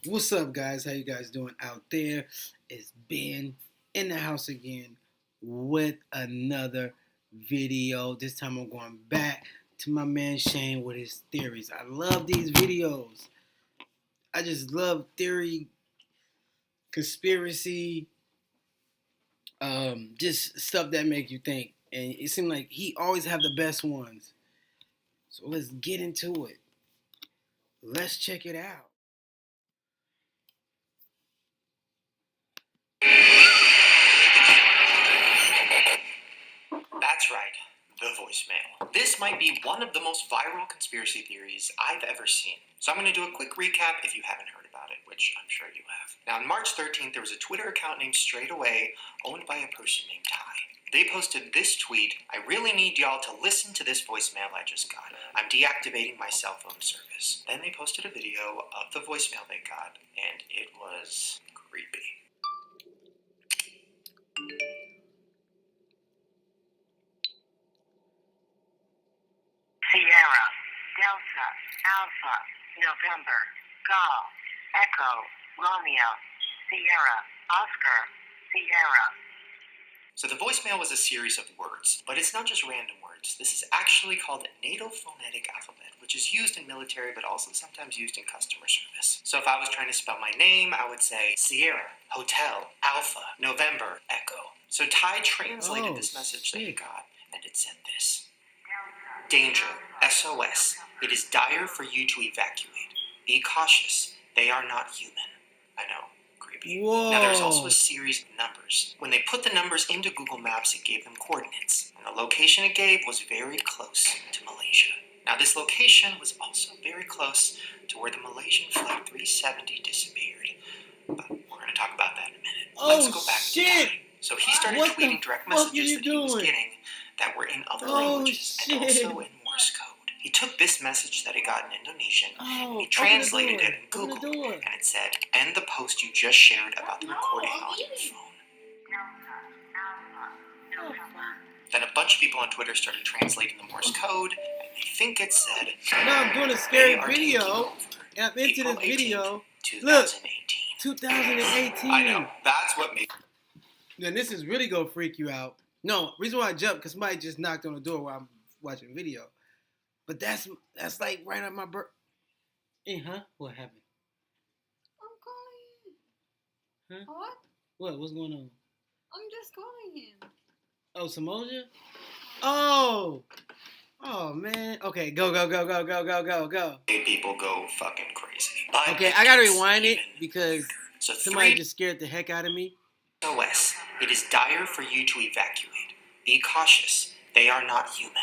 What's up, guys? How you guys doing out there? It's Ben in the house again with another video. This time I'm going back to my man Shane with his theories. I love these videos. I just love theory, conspiracy, just stuff that make you think. And it seems like he always have the best ones. So let's get into it. Let's check it out. That's right, the voicemail. This might be one of the most viral conspiracy theories I've ever seen. So I'm going to do a quick recap if you haven't heard about it, which I'm sure you have. Now, on March 13th, there was a Twitter account named Straight Away, owned by a person named Ty. They posted this tweet: "I really need y'all to listen to this voicemail I just got. I'm deactivating my cell phone service." Then they posted a video of the voicemail they got, and it was creepy. Sierra, Delta, Alpha, November, Golf, Echo, Romeo, Sierra, Oscar, Sierra. So the voicemail was a series of words, but it's not just random words. This is actually called a NATO phonetic alphabet, which is used in military but also sometimes used in customer service. So if I was trying to spell my name, I would say Sierra, Hotel, Alpha, November, Echo. So Ty translated this message that he got, and it said this: "Danger, SOS. It is dire for you to evacuate. Be cautious. They are not human." I know, creepy. Whoa. Now there's also a series of numbers. When they put the numbers into Google Maps, it gave them coordinates, and the location it gave was very close to Malaysia. Now this location was also very close to where the Malaysian Flight 370 disappeared. But we're going to talk about that in a minute. Let's go back to Ty. So he started tweeting direct messages that he was getting that were in other languages and also in Morse code. He took this message that he got in Indonesian and he translated it in Google, and it said, "End the post you just shared about the recording on your phone." Then a bunch of people on Twitter started translating the Morse code, and they think it said, "Now I'm doing a scary video, and I'm into this video. 2018. Look, 2018. I know, that's what made... Then this is really gonna freak you out. No, reason why I jumped, because somebody just knocked on the door while I'm watching a video. But that's like right on my birth. What happened? I'm calling him. Huh? What? What's going on? I'm just calling him. Oh, Samoja? Oh man. Okay, go. made people go fucking crazy. But Okay, I gotta rewind it because so somebody just scared the heck out of me. SOS. It is dire for you to evacuate. Be cautious. They are not human.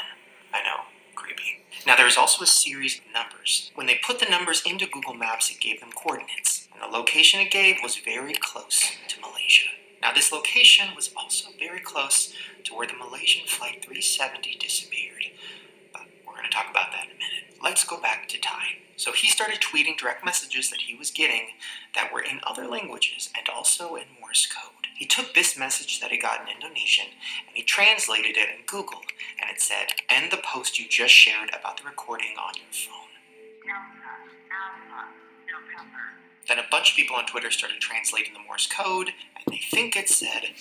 I know, creepy. Now there's also a series of numbers. When they put the numbers into Google Maps, it gave them coordinates, and the location it gave was very close to Malaysia. Now this location was also very close to where the Malaysian Flight 370 disappeared. But we're going to talk about that in a minute. Let's go back to Ty. So he started tweeting direct messages that he was getting that were in other languages and also in Morse code. He took this message that he got in Indonesian and he translated it in Google, and it said, "End the post you just shared about the recording on your phone." Then a bunch of people on Twitter started translating the Morse code, and they think it said,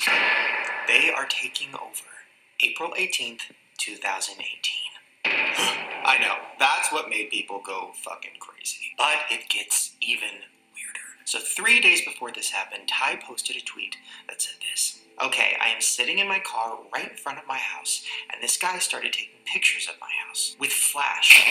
"They are taking over. April 18th, 2018. I know, that's what made people go fucking crazy. But it gets even weirder. So 3 days before this happened, Ty posted a tweet that said this: "Okay, I am sitting in my car right in front of my house, and this guy started taking pictures of my house with flash.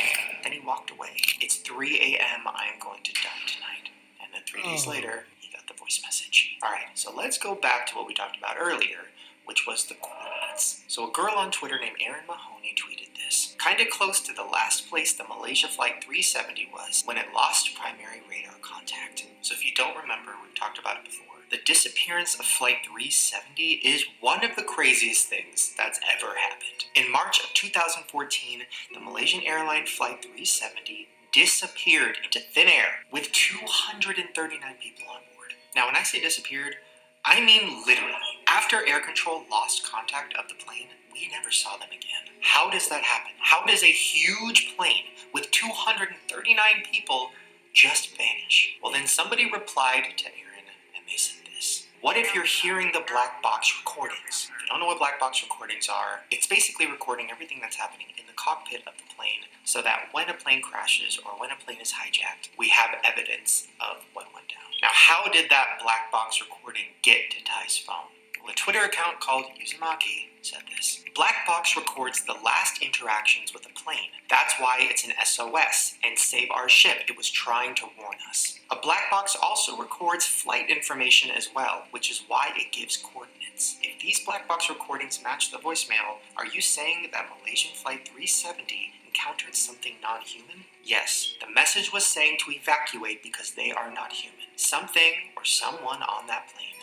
Then he walked away. It's 3 a.m. I am going to die tonight." And then 3 days later, he got the voice message. Alright, so let's go back to what we talked about earlier, which was the coordinates. So a girl on Twitter named Erin Mahoney tweeted this: "Kinda close to the last place the Malaysia Flight 370 was when it lost primary radar contact." So if you don't remember, we've talked about it before. The disappearance of Flight 370 is one of the craziest things that's ever happened. In March of 2014, the Malaysian airline Flight 370 disappeared into thin air with 239 people on board. Now when I say disappeared, I mean literally. After air control lost contact of the plane, we never saw them again. How does that happen? How does a huge plane with 239 people just vanish. Well, then somebody replied to Aaron, and they said this. What if you're hearing the black box recordings? If you don't know what black box recordings are, it's basically recording everything that's happening in the cockpit of the plane so that when a plane crashes or when a plane is hijacked, we have evidence of what went down. Now, how did that black box recording get to Ty's phone? Well, a Twitter account called Uzumaki said this. Black box records the last interactions with a plane. That's why it's an SOS and save our ship. It was trying to warn us. A black box also records flight information as well, which is why it gives coordinates. If these black box recordings match the voicemail, are you saying that Malaysian Flight 370 encountered something non-human? Yes, the message was saying to evacuate because they are not human. Something or someone on that plane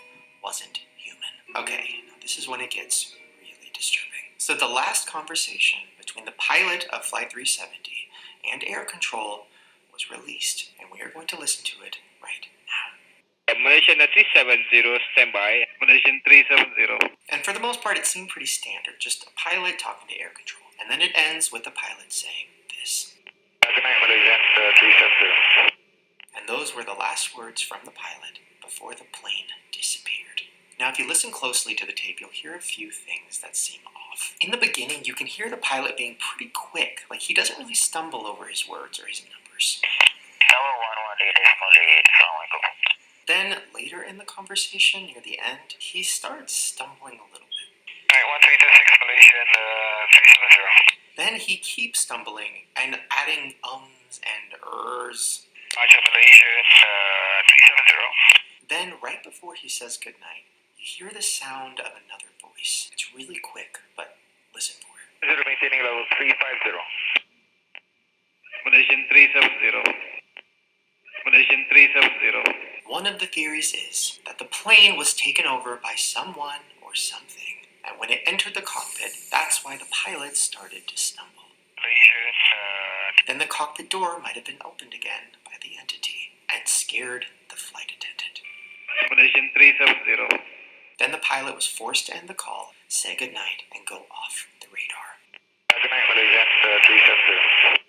wasn't human. Okay, now this is when it gets really disturbing. So the last conversation between the pilot of Flight 370 and air control was released, and we are going to listen to it right now. Malaysian 370, standby. Malaysian 370. And for the most part, it seemed pretty standard, just a pilot talking to air control. And then it ends with the pilot saying this. Good night, Malaysian 370. And those were the last words from the pilot before the plane disappeared. Now, if you listen closely to the tape, you'll hear a few things that seem off. In the beginning, you can hear the pilot being pretty quick, like he doesn't really stumble over his words or his numbers. Tower 118, Assalamualaikum. Then, later in the conversation, near the end, he starts stumbling a little bit. Alright, 1326 Malaysian 370. Then he keeps stumbling and adding ums and ers. Archer Malaysian 370. Then, right before he says goodnight, you hear the sound of another voice. It's really quick, but listen for it. Zero maintaining level 350. Malaysian 370. Malaysian 370. One of the theories is that the plane was taken over by someone or something, and when it entered the cockpit, that's why the pilot started to stumble. Malaysian Then the cockpit door might have been opened again by the entity and scared the flight attendant. Malaysian 370. Then the pilot was forced to end the call, say goodnight, and go off the radar. Good night, Malaysian 370.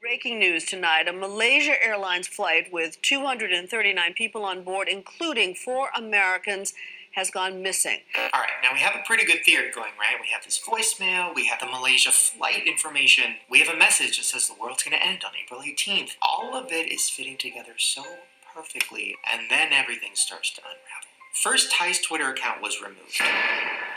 Breaking news tonight, a Malaysia Airlines flight with 239 people on board, including 4 Americans, has gone missing. All right, now we have a pretty good theory going, right? We have this voicemail, we have the Malaysia flight information, we have a message that says the world's going to end on April 18th. All of it is fitting together so perfectly, and then everything starts to unravel. First, Ty's Twitter account was removed.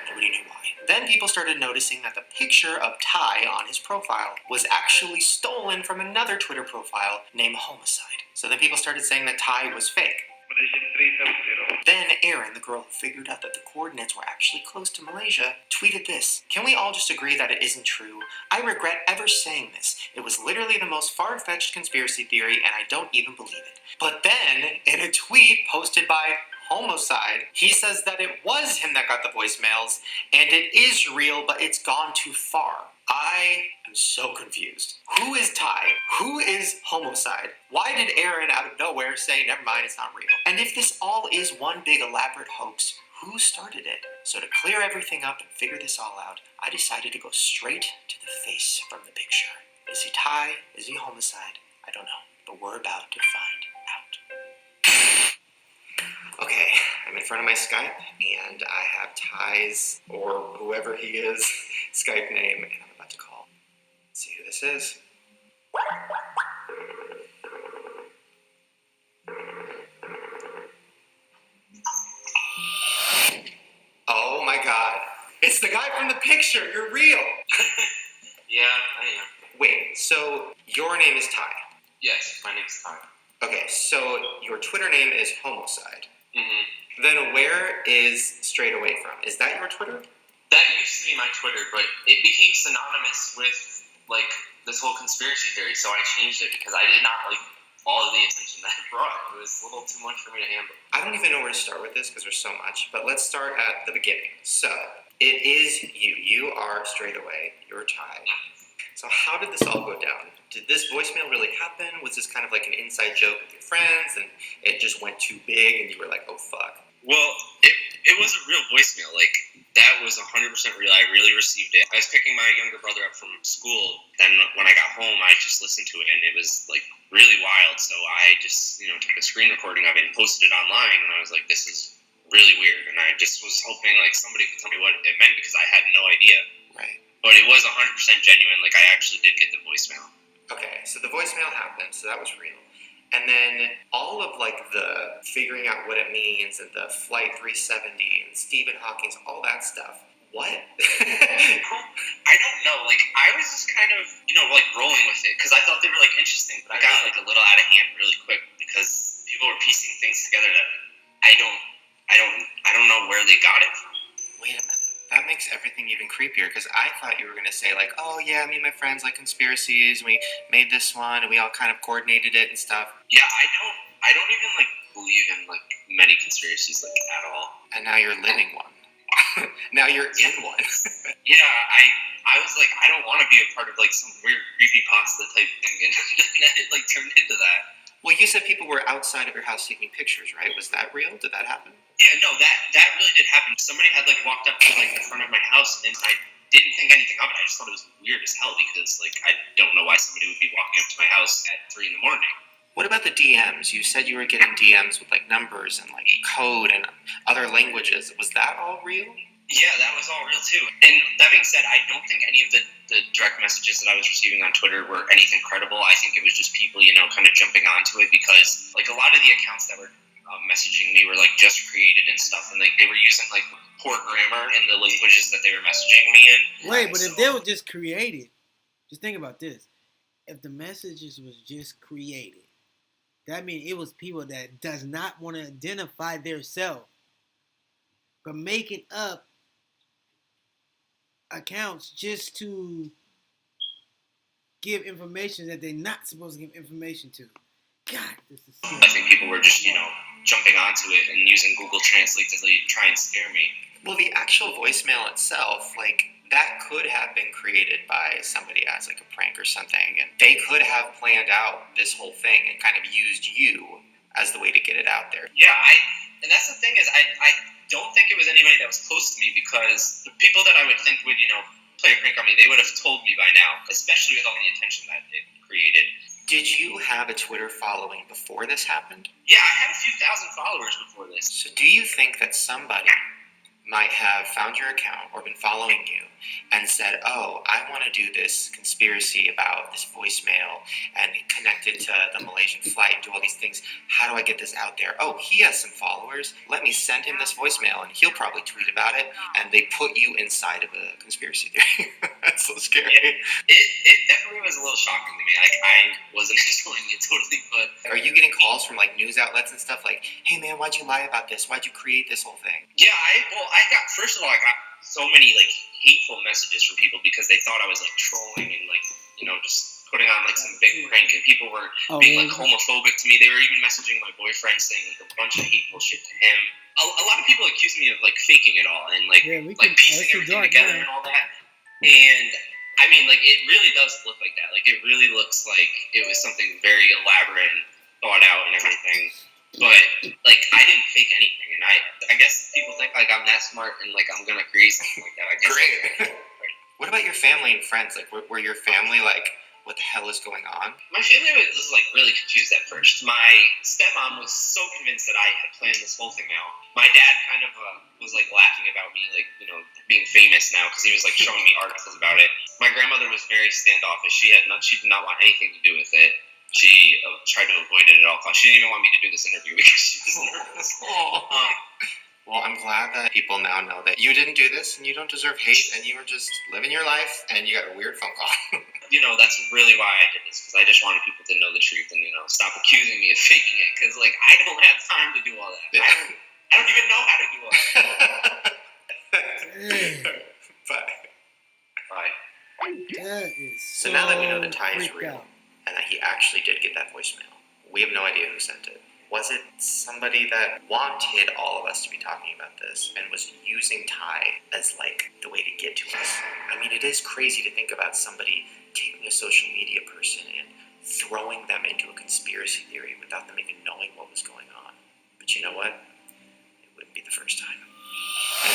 Nobody knew why. Then people started noticing that the picture of Ty on his profile was actually stolen from another Twitter profile named Homicide. So then people started saying that Ty was fake. Malaysian 370. Then Erin, the girl who figured out that the coordinates were actually close to Malaysia, tweeted this. Can we all just agree that it isn't true? I regret ever saying this. It was literally the most far-fetched conspiracy theory, and I don't even believe it. But then, in a tweet posted by Homicide, he says that it was him that got the voicemails, and it is real, but it's gone too far. I am so confused. Who is Ty? Who is Homicide? Why did Aaron out of nowhere say, never mind, it's not real? And if this all is one big elaborate hoax, who started it? So to clear everything up and figure this all out, I decided to go straight to the face from the picture. Is he Ty? Is he Homicide? I don't know, but we're about to find out. Okay, I'm in front of my Skype, and I have Ty's, or whoever he is, Skype name, and I'm about to call. Let's see who this is. Oh my god. It's the guy from the picture! You're real! Yeah, I am. Wait, so your name is Ty? Yes, my name's Ty. Okay, so your Twitter name is Homicide. Mm-hmm. Then where is Straight Away from? Is that your Twitter? That used to be my Twitter, but it became synonymous with, like, this whole conspiracy theory, so I changed it because I did not like all of the attention that it brought. It was a little too much for me to handle. I don't even know where to start with this because there's so much, but let's start at the beginning. So, it is you. You are Straight Away. You're Ty. So how did this all go down? Did this voicemail really happen? Was this kind of like an inside joke with your friends and it just went too big and you were like, oh fuck? Well, it was a real voicemail. Like, That was 100% real. I really received it. I was picking my younger brother up from school. Then when I got home, I just listened to it, and it was like really wild. So I just, took a screen recording of it and posted it online. And I was like, this is really weird. And I just was hoping like somebody could tell me what it meant because I had no idea. Right. But it was 100% genuine. Like I actually did get the voicemail. Okay, so the voicemail happened, so that was real. And then all of like the figuring out what it means and the Flight 370 and Stephen Hawking's, all that stuff. What? I don't know. Like I was just kind of, like rolling with it because I thought they were like interesting, but I got like a little out of hand really quick because people were piecing things together that I don't know where they got it from. Wait a minute. That makes everything even creepier because I thought you were going to say like, oh yeah, me and my friends like conspiracies and we made this one and we all kind of coordinated it and stuff. Yeah, I don't even like believe in like many conspiracies like at all. And now you're living one. Now you're in one. Yeah, I was like, I don't want to be a part of like some weird creepypasta type thing, and it like turned into that. Well, you said people were outside of your house taking pictures, right? Was that real? Did that happen? Yeah, no, that really did happen. Somebody had like walked up to like the front of my house, and I didn't think anything of it. I just thought it was weird as hell because like I don't know why somebody would be walking up to my house at 3 a.m. What about the DMs? You said you were getting DMs with like numbers and like code and other languages. Was that all real? Yeah, that was all real too. And that being said, I don't think any of the direct messages that I was receiving on Twitter were anything credible. I think it was just people, kind of jumping onto it because like a lot of the accounts that were messaging me were like just created and stuff, and like they were using like poor grammar in the languages that they were messaging me in. Wait, but if they were just created, just think about this. If the messages was just created, that means it was people that does not want to identify their self, but making up accounts just to give information that they're not supposed to give information to. God, this is I think people were just, jumping onto it and using Google Translate to try and scare me. Well, the actual voicemail itself, like, that could have been created by somebody as like a prank or something, and they could have planned out this whole thing and kind of used you as the way to get it out there. Yeah, and that's the thing is, I don't think it was anybody that was close to me because the people that I would think would, play a prank on me, they would have told me by now, especially with all the attention that it created. Did you have a Twitter following before this happened? Yeah, I had a few thousand followers before this. So do you think that somebody might have found your account or been following you and said, oh, I want to do this conspiracy about this voicemail and connect it to the Malaysian flight and do all these things. How do I get this out there? Oh, he has some followers. Let me send him this voicemail and he'll probably tweet about it. And they put you inside of a conspiracy theory. That's so scary. Yeah, it definitely was a little shocking to me. Like, I wasn't enjoying it totally, but... Are you getting calls from like news outlets and stuff like, hey man, why'd you lie about this? Why'd you create this whole thing? Yeah, I got so many like hateful messages from people because they thought I was like trolling and like just putting on like some big prank, and people were being like homophobic to me. They were even messaging my boyfriend saying like a bunch of hateful shit to him. A lot of people accused me of like faking it all and like piecing everything together and all that. And I mean, like, it really does look like that. Like, it really looks like it was something very elaborate and thought out and everything. But, like, I didn't fake anything. And I guess people think, like, I'm that smart and, like, I'm going to create something like that. I guess. Great. What about your family and friends? Like, were your family, like, what the hell is going on? My family was, like, really confused at first. My stepmom was so convinced that I had planned this whole thing out. My dad kind of was, like, laughing about me, like, being famous now because he was, like, showing me articles about it. My grandmother was very standoffish. She did not want anything to do with it. She tried to avoid it at all costs. She didn't even want me to do this interview because she was nervous. Well, I'm glad that people now know that you didn't do this and you don't deserve hate and you were just living your life and you got a weird phone call. That's really why I did this, because I just wanted people to know the truth and, stop accusing me of faking it, because, like, I don't have time to do all that. Yeah. I don't even know how to do all that. Bye. That is so now that we know that Ty is real and that he actually did get that voicemail, we have no idea who sent it. Was it somebody that wanted all of us to be talking about this and was using Ty as, like, the way to get to us? I mean, it is crazy to think about somebody taking a social media person and throwing them into a conspiracy theory without them even knowing what was going on. But you know what? It wouldn't be the first time.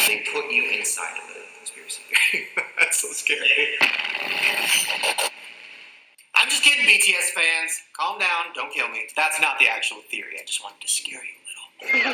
They put you inside of the conspiracy theory. That's so scary. I'm just kidding, BTS fans. Calm down. Don't kill me. That's not the actual theory. I just wanted to scare you a little.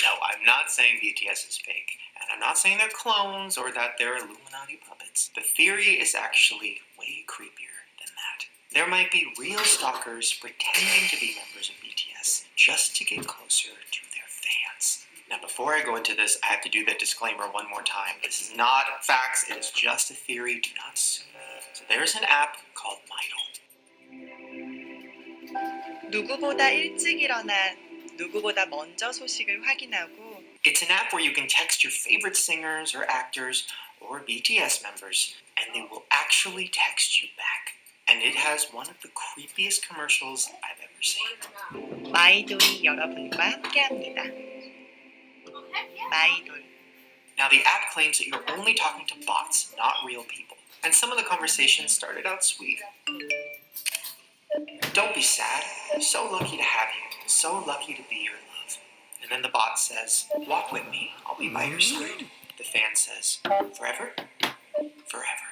No, I'm not saying BTS is fake. And I'm not saying they're clones or that they're Illuminati puppets. The theory is actually way creepier than that. There might be real stalkers pretending to be members of BTS just to get closer to their fans. Now, before I go into this, I have to do the disclaimer one more time. This is not facts, it is just a theory. Do not sue me. So there's an app called Midle. 누구보다 일찍 일어나 누구보다 먼저 소식을 확인하고 It's an app where you can text your favorite singers or actors or BTS members, and they will actually text you back. And it has one of the creepiest commercials I've ever seen. 마이돌이 여러분과 함께합니다. 마이돌. Now, the app claims that you're only talking to bots, not real people. And some of the conversations started out sweet. Don't be sad. So lucky to have you. So lucky to be your love. And then the bot says, walk with me. I'll be by your side. The fan says, forever? Forever.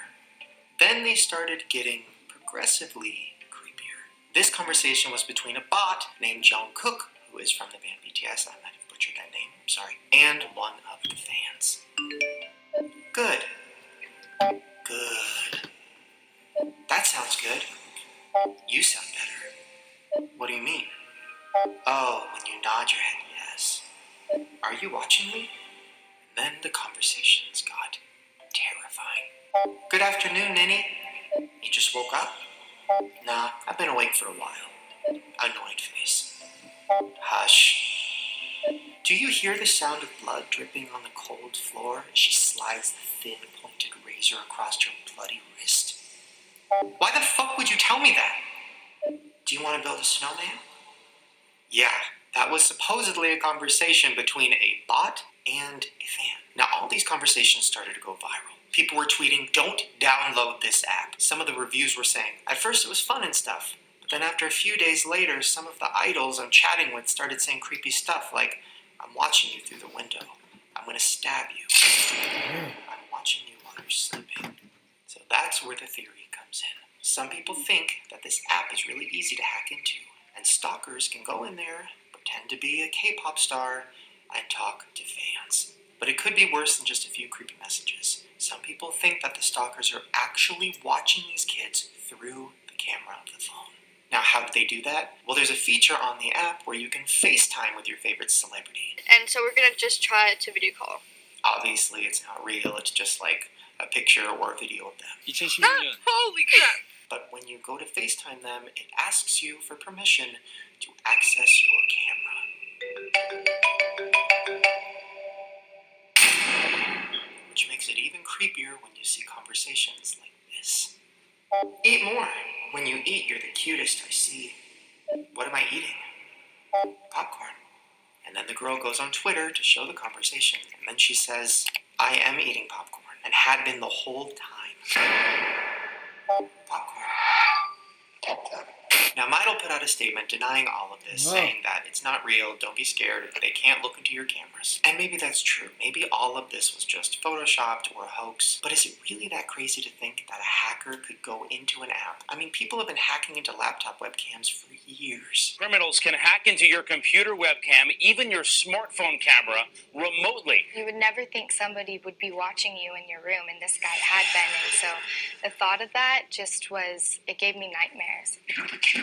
Then they started getting progressively creepier. This conversation was between a bot named Jungkook, who is from the band BTS. I might have butchered that name. I'm sorry. And one of the fans. Good. Good. That sounds good. You sound better. What do you mean? Oh, when you nod your head yes. Are you watching me? And then the conversations got terrifying. Good afternoon, Ninny. You just woke up? Nah, I've been awake for a while. Annoyed face. Hush. Do you hear the sound of blood dripping on the cold floor as she slides the thin, pointed razor across her bloody wrist? Why the fuck would you tell me that? Do you want to build a snowman? Yeah, that was supposedly a conversation between a bot and a fan. Now, all these conversations started to go viral. People were tweeting, don't download this app. Some of the reviews were saying, at first it was fun and stuff, but then after a few days later, some of the idols I'm chatting with started saying creepy stuff like, I'm watching you through the window. I'm going to stab you. I'm watching you while you're sleeping. So that's where the theory comes in. Some people think that this app is really easy to hack into, and stalkers can go in there, pretend to be a K-pop star, and talk to fans. But it could be worse than just a few creepy messages. Some people think that the stalkers are actually watching these kids through the camera of the phone. Now, how do they do that? Well, there's a feature on the app where you can FaceTime with your favorite celebrity. And so we're gonna just try it to video call. Obviously, it's not real. It's just like a picture or a video of them. 2016년. Holy crap! But when you go to FaceTime them, it asks you for permission to access your camera. Which makes it even creepier when you see conversations like this. Eat more. When you eat, you're the cutest I see. What am I eating? Popcorn. And then the girl goes on Twitter to show the conversation, and then she says, I am eating popcorn, and had been the whole time. Popcorn. Now, Midle put out a statement denying all of this, saying that it's not real, don't be scared, they can't look into your cameras. And maybe that's true. Maybe all of this was just photoshopped or a hoax. But is it really that crazy to think that a hacker could go into an app? I mean, people have been hacking into laptop webcams for years. Criminals can hack into your computer webcam, even your smartphone camera, remotely. You would never think somebody would be watching you in your room, and this guy had been. And so the thought of that just was, it gave me nightmares. I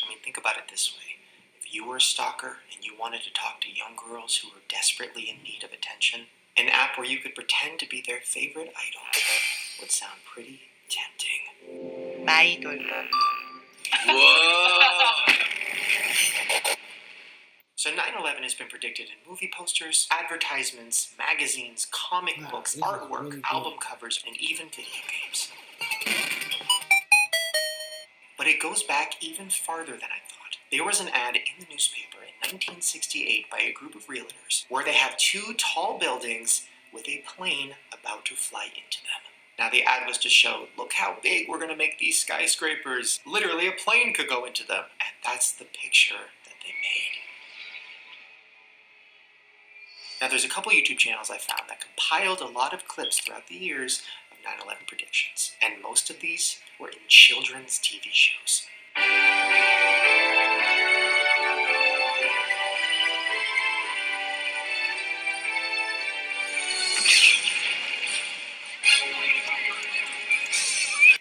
mean, think about it this way. If you were a stalker and you wanted to talk to young girls who were desperately in need of attention, an app where you could pretend to be their favorite idol would sound pretty tempting. 마이돌. Whoa. So 9/11 has been predicted in movie posters, advertisements, magazines, comic books, artwork, really album covers, and even video games. But it goes back even farther than I thought. There was an ad in the newspaper in 1968 by a group of realtors where they have two tall buildings with a plane about to fly into them. Now the ad was to show, look how big we're going to make these skyscrapers. Literally a plane could go into them. And that's the picture that they made. Now there's a couple YouTube channels I found that compiled a lot of clips throughout the years of 9/11 predictions, and most of these were in children's TV shows.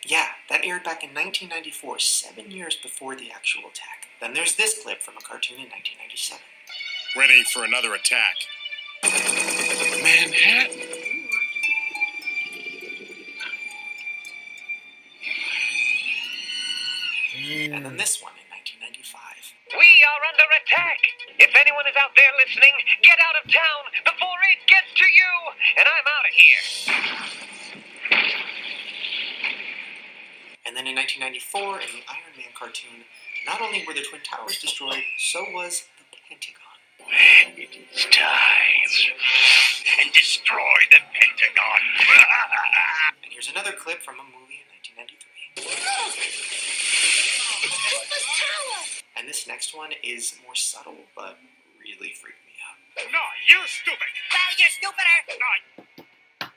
Yeah, that aired back in 1994, 7 years before the actual attack. Then there's this clip from a cartoon in 1997. Ready for another attack. Manhattan. And then this one in 1995. We are under attack. If anyone is out there listening, get out of town before it gets to you. And I'm out of here. And then in 1994, in the Iron Man cartoon, not only were the Twin Towers destroyed, so was the Pentagon. It's time. And destroy the Pentagon. And here's another clip from a movie in 1993. And this next one is more subtle, but really freaked me out. No, you're stupid. Well, you're stupider. No.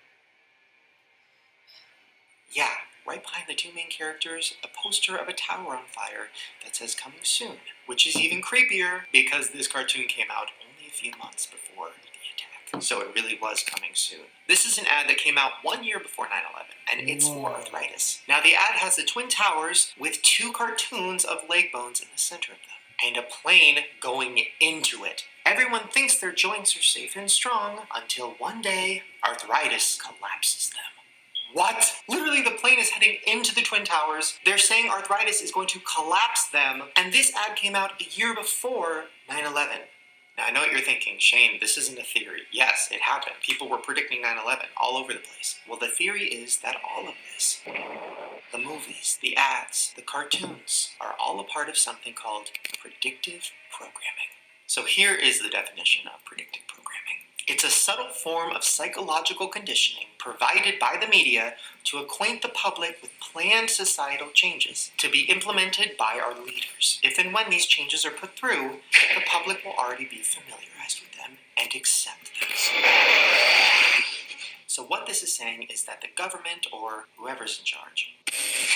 Yeah, right behind the two main characters, a poster of a tower on fire that says coming soon, which is even creepier because this cartoon came out only a few months before the attack. So it really was coming soon. This is an ad that came out 1 year before 9/11, and it's for arthritis. Now the ad has the Twin Towers with two cartoons of leg bones in the center of them, and a plane going into it. Everyone thinks their joints are safe and strong until one day, arthritis collapses them. What? Literally, the plane is heading into the Twin Towers. They're saying arthritis is going to collapse them, and this ad came out a year before 9/11. Now, I know what you're thinking, Shane, this isn't a theory. Yes, it happened. People were predicting 9/11 all over the place. Well, the theory is that all of this, the movies, the ads, the cartoons, are all a part of something called predictive programming. So here is the definition of predictive programming. It's a subtle form of psychological conditioning provided by the media to acquaint the public with planned societal changes to be implemented by our leaders. If and when these changes are put through, the public will already be familiarized with them and accept them. So what this is saying is that the government, or whoever's in charge,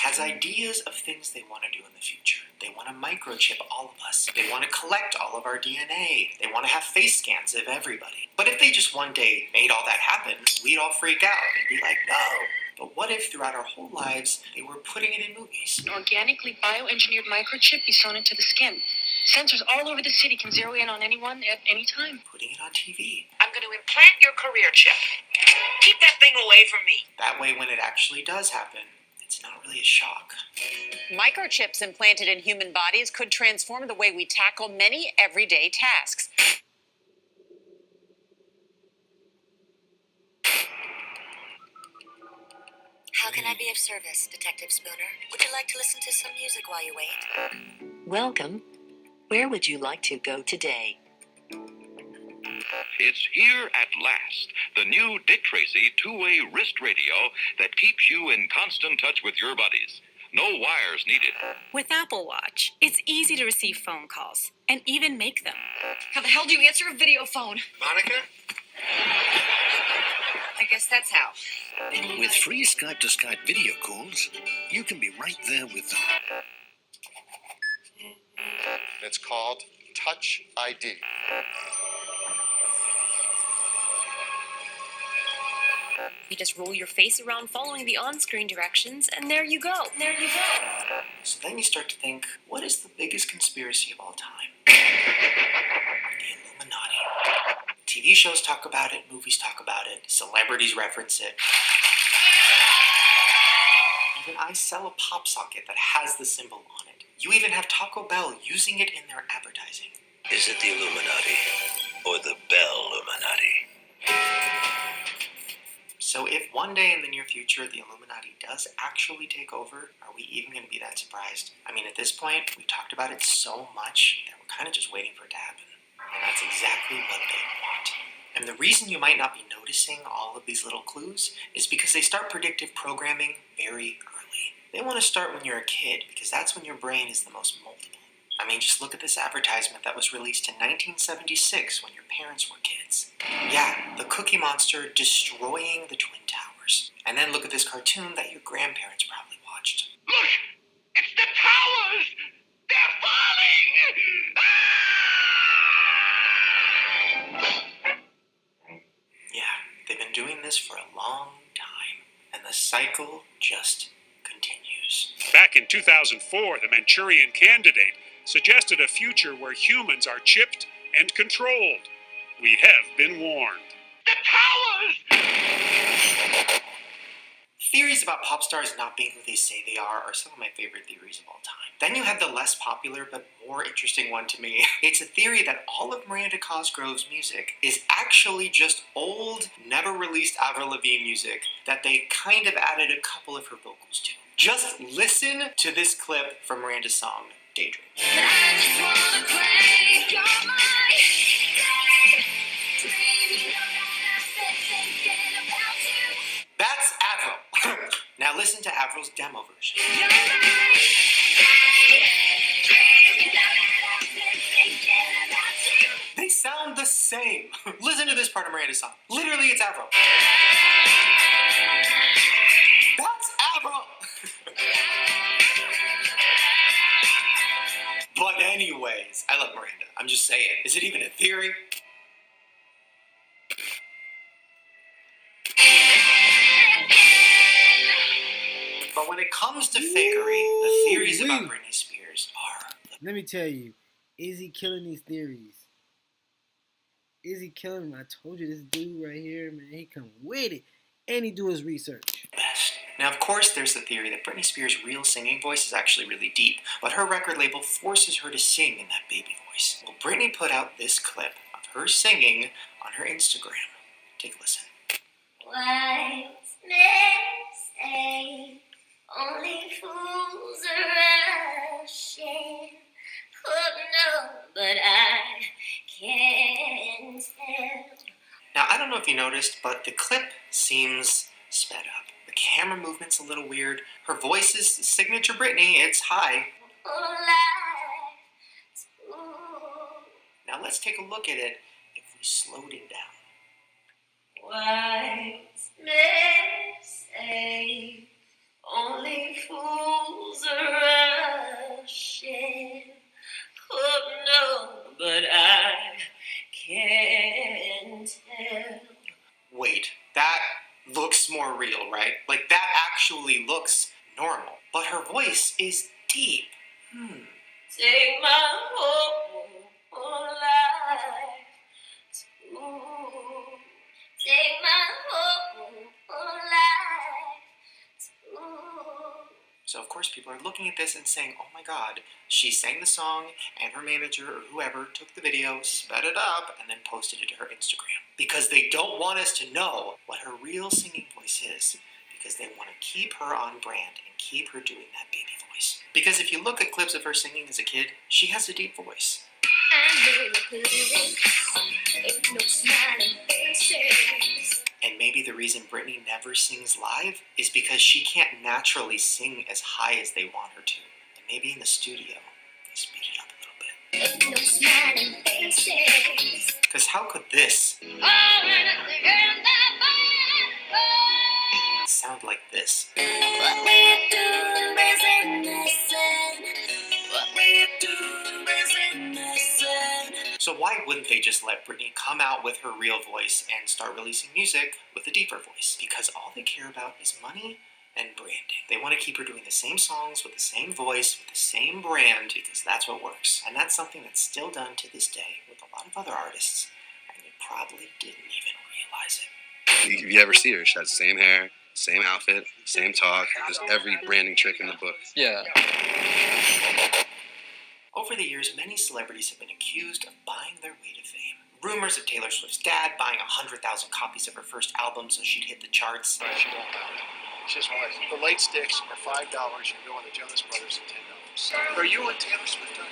has ideas of things they want to do in the future. They want to microchip all of us. They want to collect all of our DNA. They want to have face scans of everybody. But if they just one day made all that happen, we'd all freak out and be like, no. But what if throughout our whole lives, they were putting it in movies? An organically bioengineered microchip be sewn into the skin. Sensors all over the city can zero in on anyone at any time. Putting it on TV. I'm going to implant your career chip. Keep that thing away from me. That way, when it actually does happen, it's not really a shock. Microchips implanted in human bodies could transform the way we tackle many everyday tasks. How can I be of service, Detective Spooner? Would you like to listen to some music while you wait? Welcome. Where would you like to go today? It's here at last, the new Dick Tracy two-way wrist radio that keeps you in constant touch with your buddies. No wires needed. With Apple Watch, it's easy to receive phone calls and even make them. How the hell do you answer a video phone? Monica? I guess that's how. With free Skype-to-Skype video calls, you can be right there with them. It's called Touch ID. You just roll your face around following the on-screen directions, and there you go. There you go. So then you start to think, what is the biggest conspiracy of all time? The Illuminati. TV shows talk about it, movies talk about it, celebrities reference it. Even I sell a pop socket that has the symbol on it. You even have Taco Bell using it in their advertising. Is it the Illuminati or the Bell-Illuminati? So if one day in the near future the Illuminati does actually take over, are we even going to be that surprised? I mean, at this point, we've talked about it so much that we're kind of just waiting for it to happen. And that's exactly what they want. And the reason you might not be noticing all of these little clues is because they start predictive programming very early. They want to start when you're a kid because that's when your brain is the most moldable. I mean, just look at this advertisement that was released in 1976 when your parents were kids. Yeah, the Cookie Monster destroying the Twin Towers. And then look at this cartoon that your grandparents probably watched. Look! It's the towers! They're falling! Yeah, they've been doing this for a long time, and the cycle just continues. Back in 2004, the Manchurian Candidate suggested a future where humans are chipped and controlled. We have been warned. The towers! Theories about pop stars not being who they say they are some of my favorite theories of all time. Then you have the less popular but more interesting one to me. It's a theory that all of Miranda Cosgrove's music is actually just old, never released Avril Lavigne music that they kind of added a couple of her vocals to. Just listen to this clip from Miranda's song, Daydream. I just wanna play your mind. Daydream, that I've been thinking about you. That's Avril. Now listen to Avril's demo version. You're my daydream, that I've been thinking about you. They sound the same. Listen to this part of Miranda's song. Literally, it's Avril. That's Avril. But anyways, I love Miranda. I'm just saying. Is it even a theory? But when it comes to fakery, the theories about Britney Spears are... Let me tell you, is he killing these theories? Is he killing them? I told you, this dude right here, man, he come with it. And he do his research. Best. Now, of course, there's the theory that Britney Spears' real singing voice is actually really deep, but her record label forces her to sing in that baby voice. Well, Britney put out this clip of her singing on her Instagram. Take a listen. Wise men say only fools are rushing. Oh no, but I can't tell. Now, I don't know if you noticed, but the clip seems sped up. The camera movement's a little weird. Her voice is signature Britney. It's high. Now let's take a look at it if we slowed it down. Wise men say only fools are rushing. Oh no, but I can't tell. Wait, that looks more real, right? Like, that actually looks normal. But her voice is deep. Take my whole life too. Take my whole life too. So, of course, people are looking at this and saying, oh my god, she sang the song, and her manager or whoever took the video, sped it up, and then posted it to her Instagram. Because they don't want us to know what her real singing voice is. Because they want to keep her on brand and keep her doing that baby voice. Because if you look at clips of her singing as a kid, she has a deep voice. Ain't no smiling faces. And maybe the reason Britney never sings live is because she can't naturally sing as high as they want her to. And maybe in the studio, they speed it up a little bit. Ain't no smiling faces. Because how could this sound like this? What we do is innocent. What we do is innocent. So why wouldn't they just let Britney come out with her real voice and start releasing music with a deeper voice? Because all they care about is money and branding. They want to keep her doing the same songs with the same voice, with the same brand, because that's what works. And that's something that's still done to this day with a lot of other artists, and they probably didn't even realize it. If you ever see her, she has the same hair, same outfit, same talk, just every branding trick in the book. Yeah. Over the years, many celebrities have been accused of buying their way to fame. Rumors of Taylor Swift's dad buying 100,000 copies of her first album so she'd hit the charts. She don't buy it. She just wants the light sticks are $5. You can go on the Jonas Brothers at $10. Are you on TaylorSwift.com?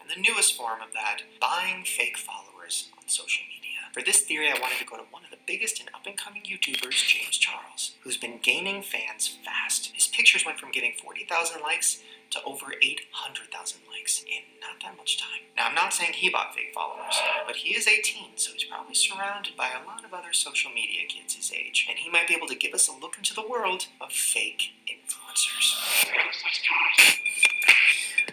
And the newest form of that, buying fake followers on social media. For this theory, I wanted to go to one of the biggest and up-and-coming YouTubers, James Charles, who's been gaining fans fast. His pictures went from getting 40,000 likes to over 800,000 likes in not that much time. Now, I'm not saying he bought fake followers, but he is 18, so he's probably surrounded by a lot of other social media kids his age, and he might be able to give us a look into the world of fake influencers.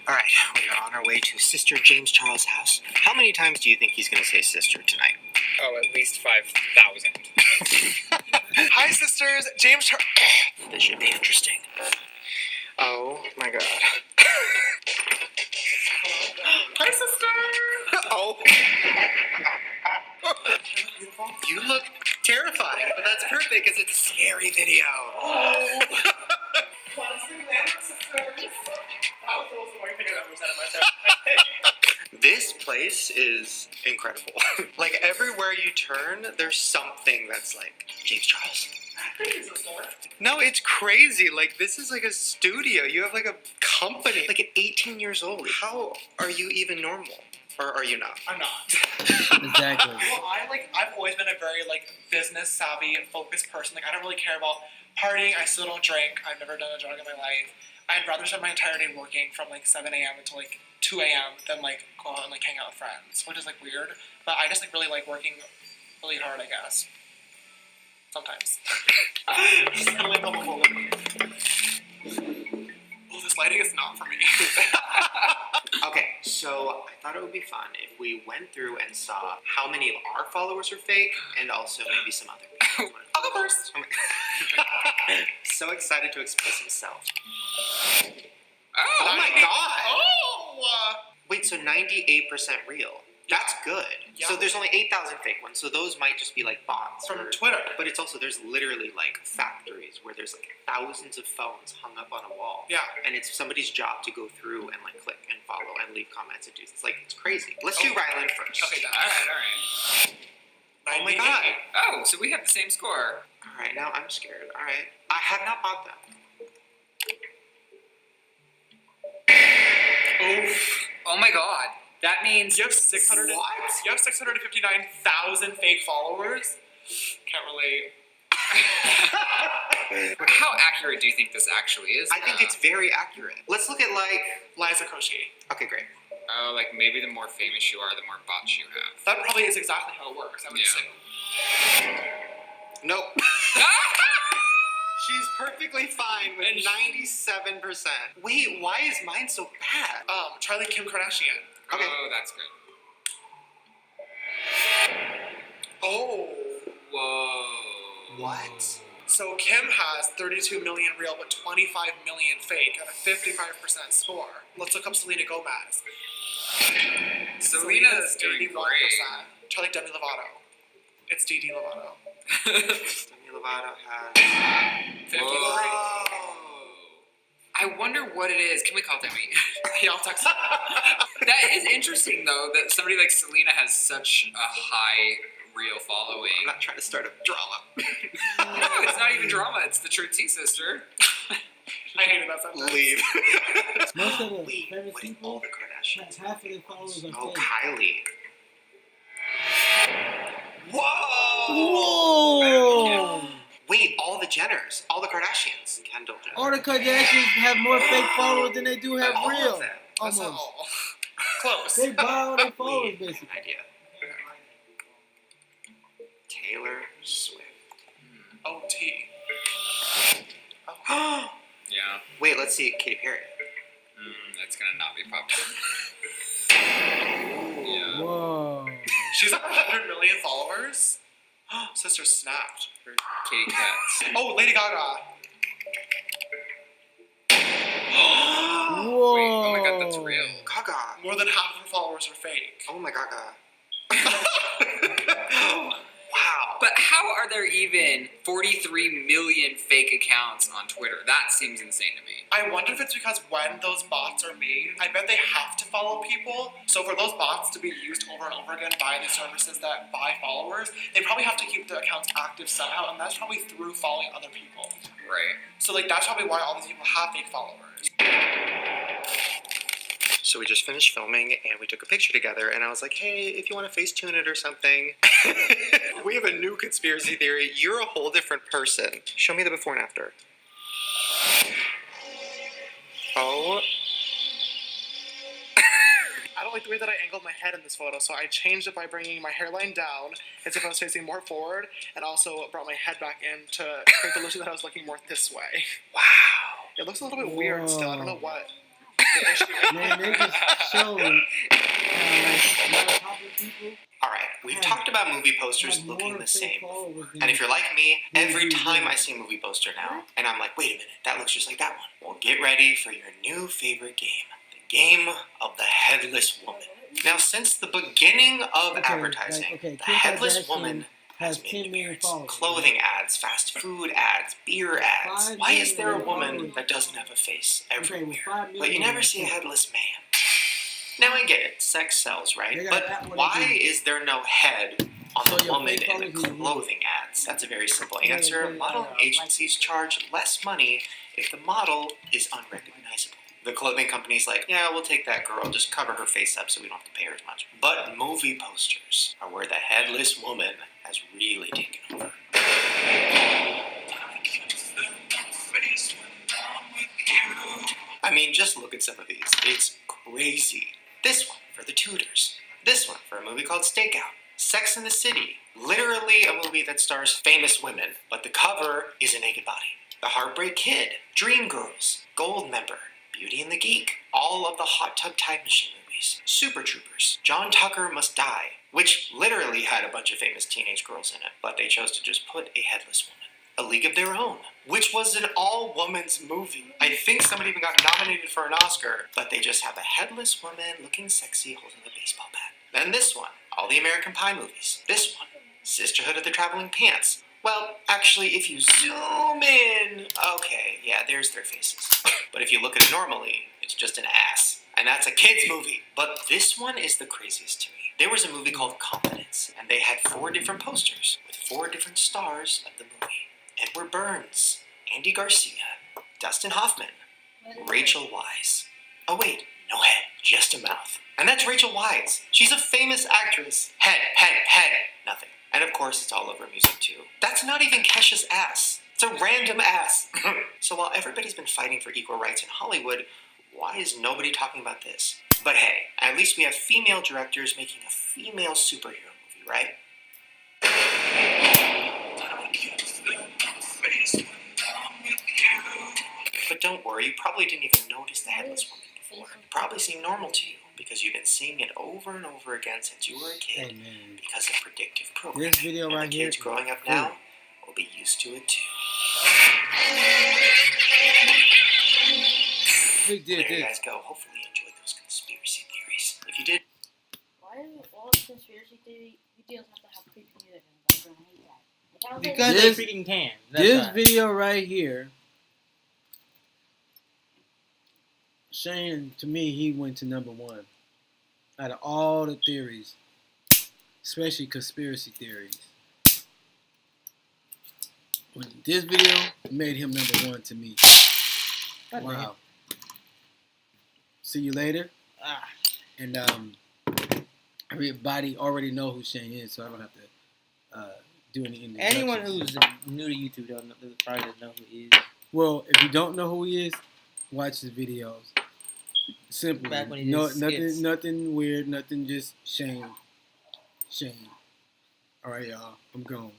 All right, we are on our way to Sister James Charles' house. How many times do you think he's going to say sister tonight? Oh, at least 5,000. Hi, sisters. James Charles. This should be interesting. Oh my god. Hi, sister. Oh. You look terrified, but that's perfect because it's a scary video. Oh. This place is incredible. Like, everywhere you turn, there's something that's like James Charles. No, it's crazy. Like, this is like a studio. You have like a company. Like, at 18 years old, how are you even normal? Or are you not? I'm not. Exactly. Well, I've always been a very business savvy, focused person. Like, I don't really care about partying. I still don't drink. I've never done a drug in my life. I'd rather spend my entire day working from 7 a.m. until 2 a.m. than go out and hang out with friends, which is weird. But I just really like working really hard, I guess. Sometimes. Just kind of oh, this lighting is not for me. Okay, so I thought it would be fun if we went through and saw how many of our followers are fake, and also maybe some other people. I'll go first. So excited to expose himself. Oh my god! Oh! Wait, so 98% real. That's good. Yeah. So there's only 8,000 fake ones, so those might just be bots. From Twitter. But it's also, there's literally factories where there's thousands of phones hung up on a wall. Yeah. And it's somebody's job to go through and click and follow and leave comments and do things. It's crazy. Let's do Ryland first. Okay, all right. Oh my god. Oh, so we have the same score. Alright, now I'm scared. Alright. I have not bought them. Oof. Oh my god. That means You have 659,000 fake followers? Can't relate. How accurate do you think this actually is? I think it's very accurate. Let's look at Liza Koshy. Okay, great. Oh, maybe the more famous you are, the more bots you have. That probably is exactly how it works, I would assume. Nope. She's perfectly fine with 97%. Wait, why is mine so bad? Charlie Kim Kardashian. Okay. Oh, that's good. Oh. Whoa. What? So Kim has 32 million real, but 25 million fake at a 55% score. Let's look up Selena Gomez. Selena's doing 81%. Charlie Demi Lovato. It's Dee Lovato. Demi Lovato has 53. I wonder what it is. Can we call Demi? Yeah, I'll text her. That is interesting, though, that somebody like Selena has such a high real following. I'm not trying to start a drama. No, it's not even drama. It's the Truth Tea Sister. I hated that sentence. Leave. Most of the famous What is people, all the Kardashians? half of their followers are Oh, fake. Kylie. Whoa! Wait, all the Jenners, all the Kardashians, Kendall Jenner. All the Kardashians have more fake followers than they do have all real. of them. That's not Almost. all. Close. They buy all their followers, Wait, basically. idea. Taylor Swift. OT. Oh. Yeah. Wait, let's see. Katy Perry. That's gonna not be popular. Yeah. Whoa. She's at 100 million followers. Sister snapped. Kitty cats. Oh, Lady Gaga. Whoa. Wait, oh my god, that's real. Gaga. More than half of her followers are fake. Oh my Gaga. Wow. But how are there even 43 million fake accounts on Twitter? That seems insane to me. I wonder if it's because when those bots are made, I bet they have to follow people. So for those bots to be used over and over again by the services that buy followers, they probably have to keep the accounts active somehow, and that's probably through following other people. Right. So that's probably why all these people have fake followers. So we just finished filming and we took a picture together and I was like, hey, if you want to Facetune it or something. We have a new conspiracy theory. You're a whole different person. Show me the before and after. Oh like the way that I angled my head in this photo, so I changed it by bringing my hairline down as if I was facing more forward, and also brought my head back in to create the illusion that I was looking more this way. Wow. It looks a little bit weird still. I don't know what the issue is. Man, they just showing a lot of popular people. Alright, we've talked about movie posters looking the same before. And if you're like me, every time I see a movie poster now, and I'm like, wait a minute, that looks just like that one. Well, get ready for your new favorite game. The game of the Headless Woman. Now, since the beginning of advertising, the Headless Woman has made appearance. Clothing ads, fast food ads, beer ads. Why is there a woman that doesn't have a face everywhere? But you never see a headless man. Now I get it, sex sells, right? But why is there no head on the woman in the clothing ads? That's a very simple answer. Modeling agencies charge less money if the model is unrecognizable. The clothing company's like, yeah, we'll take that girl, just cover her face up so we don't have to pay her as much. But movie posters are where the headless woman has really taken over. I mean, just look at some of these. It's crazy. This one for the Tudors. This one for a movie called Stakeout. Sex and the City. Literally a movie that stars famous women, but the cover is a naked body. The Heartbreak Kid. Dreamgirls. Goldmember. Beauty and the Geek. All of the Hot Tub Time Machine movies. Super Troopers. John Tucker Must Die, which literally had a bunch of famous teenage girls in it, but they chose to just put a headless woman. A League of Their Own, which was an all-women's movie. I think somebody even got nominated for an Oscar, but they just have a headless woman looking sexy holding a baseball bat. Then this one, all the American Pie movies. This one, Sisterhood of the Traveling Pants. Well, actually, if you zoom in, okay, yeah, there's their faces. But if you look at it normally, it's just an ass. And that's a kid's movie. But this one is the craziest to me. There was a movie called Confidence, and they had 4 different posters with 4 different stars of the movie. Edward Burns, Andy Garcia, Dustin Hoffman, Rachel Weisz. Oh wait, no head, just a mouth. And that's Rachel Weisz. She's a famous actress. Head, nothing. And of course, it's all over music too. That's not even Kesha's ass. It's a random ass. So while everybody's been fighting for equal rights in Hollywood, why is nobody talking about this? But hey, at least we have female directors making a female superhero movie, right? But don't worry, you probably didn't even notice the headless woman before. It probably seemed normal to you because you've been seeing it over and over again since you were a kid because of predictive programming. This video and right the here, kids growing up now will be used to it too. Who did there you this? guys go. Hopefully you enjoyed those conspiracy theories. If you did, Why do all conspiracy theory videos have to have creepy music in the background? I hate that. Because they freaking can. This video right here, Shane, to me, he went to number 1 out of all the theories, especially conspiracy theories. This video made him number 1 to me. Wow. See you later. And everybody already know who Shane is, so I don't have to do any introductions. Anyone who's new to YouTube probably doesn't know who he is. Well, if you don't know who he is, watch his videos. Simple. Back when he did nothing weird, nothing, just Shane. All right, y'all. I'm gone.